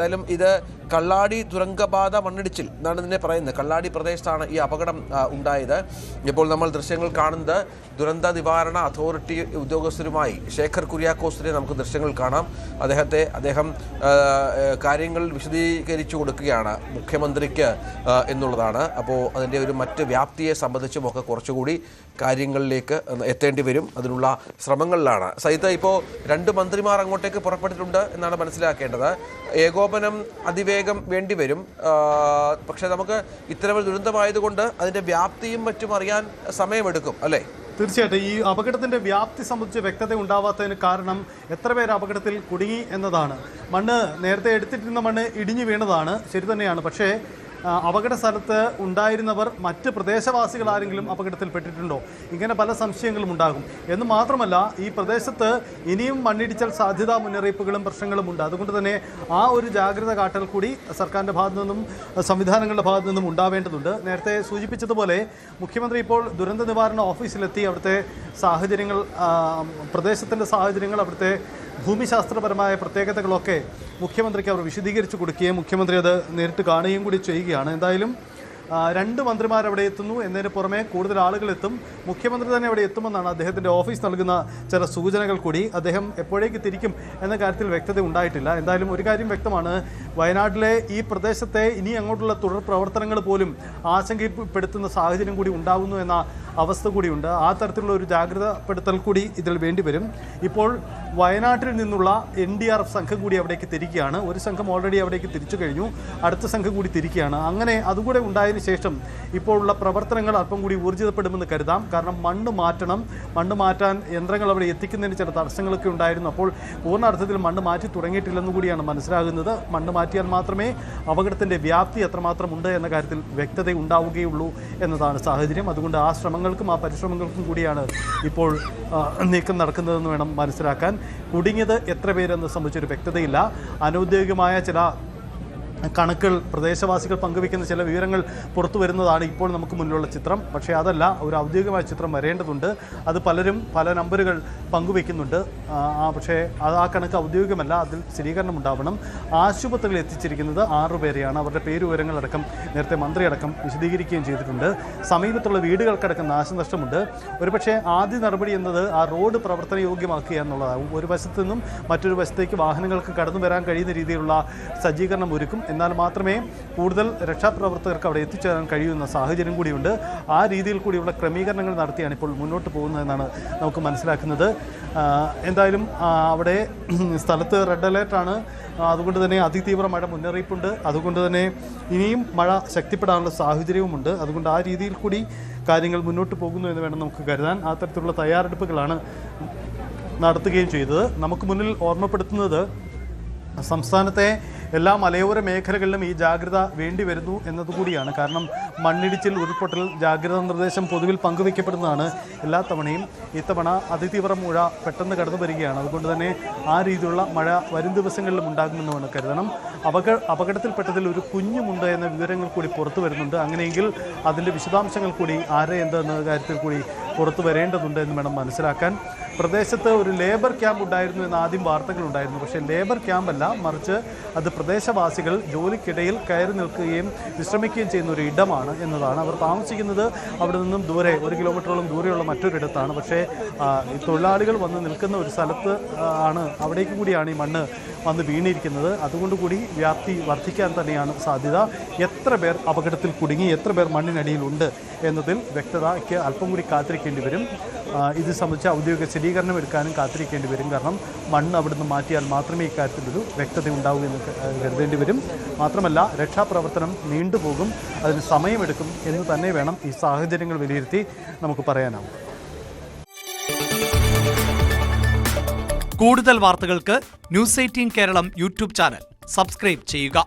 എന്തായാലും ഇത് കള്ളാടി തുരങ്കപാത മണ്ണിടിച്ചിൽ എന്നാണ് ഇതിനെ പറയുന്നത്. കള്ളാടി പ്രദേശത്താണ് ഈ അപകടം ഉണ്ടായത്. ഇപ്പോൾ നമ്മൾ ദൃശ്യങ്ങൾ കാണുന്നത് ദുരന്ത നിവാരണ അതോറിറ്റി ഉദ്യോഗസ്ഥരുമായി ശേഖർ കുര്യാക്കോസിനെ നമുക്ക് ദൃശ്യങ്ങൾ കാണാം. അദ്ദേഹം കാര്യങ്ങൾ വിശദീകരിച്ചു കൊടുക്കുകയാണ് മുഖ്യമന്ത്രിക്ക് എന്നുള്ളതാണ്. അപ്പോൾ അതിൻ്റെ ഒരു മറ്റ് വ്യാപ്തിയെ സംബന്ധിച്ചുമൊക്കെ കുറച്ചുകൂടി കാര്യങ്ങളിലേക്ക് എത്തേണ്ടി വരും. അതിനുള്ള ശ്രമങ്ങളിലാണ്. സൈത, ഇപ്പോൾ 2 മന്ത്രിമാർ അങ്ങോട്ടേക്ക് പുറപ്പെട്ടിട്ടുണ്ട് എന്നാണ് മനസ്സിലാക്കേണ്ടത്. ഏകോപനം അതിവേഗം വേണ്ടിവരും. പക്ഷേ നമുക്ക് ഇത്തരമൊരു ദുരന്തമായതുകൊണ്ട് അതിൻ്റെ വ്യാപ്തിയും മറ്റും അറിയാൻ സമയമെടുക്കും അല്ലേ? തീർച്ചയായിട്ടും ഈ അപകടത്തിന്റെ വ്യാപ്തി സംബന്ധിച്ച് വ്യക്തത ഉണ്ടാവാത്തതിന് കാരണം എത്ര പേർ അപകടത്തിൽ കുടുങ്ങി എന്നതാണ്. മണ്ണ് നേരത്തെ എടുത്തിട്ടിരുന്ന മണ്ണ് ഇടിഞ്ഞു വീണതാണ്, ശരി തന്നെയാണ്. പക്ഷേ അപകട സ്ഥലത്ത് ഉണ്ടായിരുന്നവർ മറ്റ് പ്രദേശവാസികൾ ആരെങ്കിലും അപകടത്തിൽപ്പെട്ടിട്ടുണ്ടോ? ഇങ്ങനെ പല സംശയങ്ങളും ഉണ്ടാകും. എന്ന് മാത്രമല്ല, ഈ പ്രദേശത്ത് ഇനിയും മണ്ണിടിച്ചൽ സാധ്യതാ മുന്നറിയിപ്പുകളും പ്രശ്നങ്ങളും ഉണ്ട്. അതുകൊണ്ട് തന്നെ ആ ഒരു ജാഗ്രത കാട്ടൽ കൂടി സർക്കാരിൻ്റെ ഭാഗത്തു നിന്നും സംവിധാനങ്ങളുടെ ഭാഗത്തു നിന്നും ഉണ്ടാവേണ്ടതുണ്ട്. നേരത്തെ സൂചിപ്പിച്ചതുപോലെ മുഖ്യമന്ത്രി ഇപ്പോൾ ദുരന്ത നിവാരണ ഓഫീസിലെത്തി അവിടുത്തെ സാഹചര്യങ്ങൾ, പ്രദേശത്തിൻ്റെ സാഹചര്യങ്ങൾ, അവിടുത്തെ ഭൂമിശാസ്ത്രപരമായ പ്രത്യേകതകളൊക്കെ മുഖ്യമന്ത്രിക്ക് അവർ വിശദീകരിച്ചു കൊടുക്കുകയും മുഖ്യമന്ത്രി അത് നേരിട്ട് കാണുകയും കൂടി ചെയ്യുകയാണ്. എന്തായാലും 2 മന്ത്രിമാർ അവിടെ എത്തുന്നു എന്നതിന് പുറമെ കൂടുതൽ ആളുകൾ എത്തും. മുഖ്യമന്ത്രി തന്നെ അവിടെ എത്തുമെന്നാണ് അദ്ദേഹത്തിൻ്റെ ഓഫീസ് നൽകുന്ന ചില സൂചനകൾ കൂടി. അദ്ദേഹം എപ്പോഴേക്ക് തിരിക്കും എന്ന കാര്യത്തിൽ വ്യക്തത ഉണ്ടായിട്ടില്ല. എന്തായാലും ഒരു കാര്യം വ്യക്തമാണ്, വയനാട്ടിലെ ഈ പ്രദേശത്തെ ഇനി അങ്ങോട്ടുള്ള തുടർ പ്രവർത്തനങ്ങൾ പോലും ആശങ്കപ്പെടുത്തുന്ന സാഹചര്യം കൂടി ഉണ്ടാകുന്നു എന്ന അവസ്ഥ കൂടിയുണ്ട്. ആ തരത്തിലുള്ള ഒരു ജാഗ്രതപ്പെടുത്തൽ കൂടി ഇതിൽ വേണ്ടിവരും. ഇപ്പോൾ വയനാട്ടിൽ നിന്നുള്ള NDRF സംഘം കൂടി അവിടേക്ക് തിരിക്കുകയാണ്. ഒരു സംഘം ഓൾറെഡി അവിടേക്ക് തിരിച്ചു കഴിഞ്ഞു, അടുത്ത സംഘം കൂടി തിരിക്കുകയാണ്. അങ്ങനെ അതുകൂടെ ഉണ്ടായതിനു ശേഷം ഇപ്പോഴുള്ള പ്രവർത്തനങ്ങൾ അല്പം കൂടി ഊർജിതപ്പെടുമെന്ന് കരുതാം. കാരണം മണ്ണ് മാറ്റാൻ യന്ത്രങ്ങൾ അവിടെ എത്തിക്കുന്നതിന് ചില തടസ്സങ്ങളൊക്കെ ഉണ്ടായിരുന്നു. അപ്പോൾ പൂർണ്ണ അർത്ഥത്തിൽ മണ്ണ് മാറ്റി തുടങ്ങിയിട്ടില്ലെന്ന് കൂടിയാണ് മനസ്സിലാകുന്നത്. മണ്ണ് മാറ്റിയാൽ മാത്രമേ അപകടത്തിൻ്റെ വ്യാപ്തി എത്രമാത്രം ഉണ്ട് എന്ന കാര്യത്തിൽ വ്യക്തത ഉണ്ടാവുകയുള്ളൂ എന്നതാണ് സാഹചര്യം. അതുകൊണ്ട് ആ ശ്രമങ്ങൾക്കും ആ പരിശ്രമങ്ങൾക്കും കൂടിയാണ് ഇപ്പോൾ നീക്കം നടക്കുന്നതെന്ന് വേണം മനസ്സിലാക്കാൻ. കുടുങ്ങിയത് എത്ര പേരെന്ന് സംബന്ധിച്ചൊരു വ്യക്തതയില്ല. അനൗദ്യോഗികമായ ചില കണക്കുകൾ, പ്രദേശവാസികൾ പങ്കുവയ്ക്കുന്ന ചില വിവരങ്ങൾ പുറത്തു വരുന്നതാണ് ഇപ്പോൾ നമുക്ക് മുന്നിലുള്ള ചിത്രം. പക്ഷേ അതല്ല, ഒരു ഔദ്യോഗികമായ ചിത്രം വരേണ്ടതുണ്ട്. അത് പലരും പല നമ്പറുകൾ പങ്കുവയ്ക്കുന്നുണ്ട്. പക്ഷേ ആ കണക്ക് ഔദ്യോഗികമല്ല, അതിൽ സ്ഥിരീകരണം ഉണ്ടാവണം. ആശുപത്രിയിൽ എത്തിച്ചിരിക്കുന്നത് 6 പേരെയാണ്. അവരുടെ പേര് വിവരങ്ങളടക്കം നേരത്തെ മന്ത്രിയടക്കം വിശദീകരിക്കുകയും ചെയ്തിട്ടുണ്ട്. സമീപത്തുള്ള വീടുകൾക്കടക്കം നാശനഷ്ടമുണ്ട്. ഒരുപക്ഷെ ആദ്യ നടപടി എന്നത് ആ റോഡ് പ്രവർത്തനയോഗ്യമാക്കുക എന്നുള്ളതാകും. ഒരു വശത്തു നിന്നും മറ്റൊരു വശത്തേക്ക് വാഹനങ്ങൾക്ക് കടന്നു വരാൻ കഴിയുന്ന രീതിയിലുള്ള സജ്ജീകരണം ഒരുക്കും. എന്നാൽ മാത്രമേ കൂടുതൽ രക്ഷാപ്രവർത്തകർക്ക് അവിടെ എത്തിച്ചേരാൻ കഴിയുന്ന സാഹചര്യം കൂടിയുണ്ട്. ആ രീതിയിൽ കൂടിയുള്ള ക്രമീകരണങ്ങൾ നടത്തിയാണ് ഇപ്പോൾ മുന്നോട്ട് പോകുന്നതെന്നാണ് നമുക്ക് മനസ്സിലാക്കുന്നത്. എന്തായാലും അവിടെ സ്ഥലത്ത് റെഡ് അലേർട്ടാണ്. അതുകൊണ്ട് തന്നെ അതിതീവ്ര മഴ മുന്നറിയിപ്പുണ്ട്. അതുകൊണ്ട് തന്നെ ഇനിയും മഴ ശക്തിപ്പെടാനുള്ള സാഹചര്യവുമുണ്ട്. അതുകൊണ്ട് ആ രീതിയിൽ കൂടി കാര്യങ്ങൾ മുന്നോട്ട് പോകുന്നു എന്ന് വേണം നമുക്ക് കരുതാൻ. ആ തരത്തിലുള്ള തയ്യാറെടുപ്പുകളാണ് നടത്തുകയും ചെയ്തത്. നമുക്ക് മുന്നിൽ ഓർമ്മപ്പെടുത്തുന്നത് സംസ്ഥാനത്തെ എല്ലാ മലയോര മേഖലകളിലും ഈ ജാഗ്രത വേണ്ടി വരുന്നു എന്നതുകൂടിയാണ്. കാരണം മണ്ണിടിച്ചിൽ, ഉരുൾപൊട്ടൽ ജാഗ്രതാ നിർദ്ദേശം പൊതുവിൽ പങ്കുവയ്ക്കപ്പെടുന്നതാണ് എല്ലാ തവണയും. ഇത്തവണ അതിതീവ്ര മഴ പെട്ടെന്ന് കടന്നു വരികയാണ്. അതുകൊണ്ട് തന്നെ ആ രീതിയിലുള്ള മഴ വരും ദിവസങ്ങളിലും ഉണ്ടാകുമെന്ന് വേണം കരുതണം. അപകടത്തിൽപ്പെട്ടതിൽ ഒരു കുഞ്ഞുമുണ്ട് എന്ന വിവരങ്ങൾ കൂടി പുറത്തു വരുന്നുണ്ട്. അങ്ങനെയെങ്കിൽ അതിൻ്റെ വിശദാംശങ്ങൾ കൂടി ആരെ എന്തെന്ന കാര്യത്തിൽ കൂടി പുറത്തു വരേണ്ടതുണ്ട് എന്ന് വേണം മനസ്സിലാക്കാൻ. പ്രദേശത്ത് ഒരു ലേബർ ക്യാമ്പ് ഉണ്ടായിരുന്നു എന്ന് ആദ്യം വാർത്തകളുണ്ടായിരുന്നു. പക്ഷേ ലേബർ ക്യാമ്പല്ല, മറിച്ച് അത് പ്രദേശവാസികൾ ജോലിക്കിടയിൽ കയറി നിൽക്കുകയും വിശ്രമിക്കുകയും ചെയ്യുന്ന ഒരു ഇടമാണ് എന്നതാണ്. അവർ താമസിക്കുന്നത് അവിടെ നിന്നും ദൂരെ 1 കിലോമീറ്ററോളം ദൂരെയുള്ള മറ്റൊരിടത്താണ്. പക്ഷേ തൊഴിലാളികൾ വന്ന് നിൽക്കുന്ന ഒരു സ്ഥലത്ത് ആണ്, അവിടേക്ക് കൂടിയാണ് ഈ മണ്ണ് വന്ന് വീണിരിക്കുന്നത്. അതുകൊണ്ട് കൂടി വ്യാപ്തി വർദ്ധിക്കാൻ തന്നെയാണ് സാധ്യത. എത്ര പേർ അപകടത്തിൽ കുടുങ്ങി, എത്ര പേർ മണ്ണിനടിയിലുണ്ട് എന്നതിൽ വ്യക്തതയ്ക്ക് അല്പം കൂടി കാത്തിരിക്കേണ്ടി വരും. ഇത് സംബന്ധിച്ച് ഔദ്യോഗിക സ്ഥിരീകരണം എടുക്കാനും കാത്തിരിക്കേണ്ടി വരും. കാരണം മണ്ണ് അവിടുന്ന് മാറ്റിയാൽ മാത്രമേ ഇക്കാര്യത്തിലൊരു വ്യക്തത ഉണ്ടാവൂ എന്ന് കരുതേണ്ടി വരും. മാത്രമല്ല, രക്ഷാപ്രവർത്തനം നീണ്ടുപോകും, അതിന് സമയമെടുക്കും എന്ന് തന്നെ വേണം ഈ സാഹചര്യങ്ങൾ വിലയിരുത്തി നമുക്ക് പറയാനാവും. കൂടുതൽ വാർത്തകൾക്ക് News 18 Keralam YouTube channel subscribe ചെയ്യുക.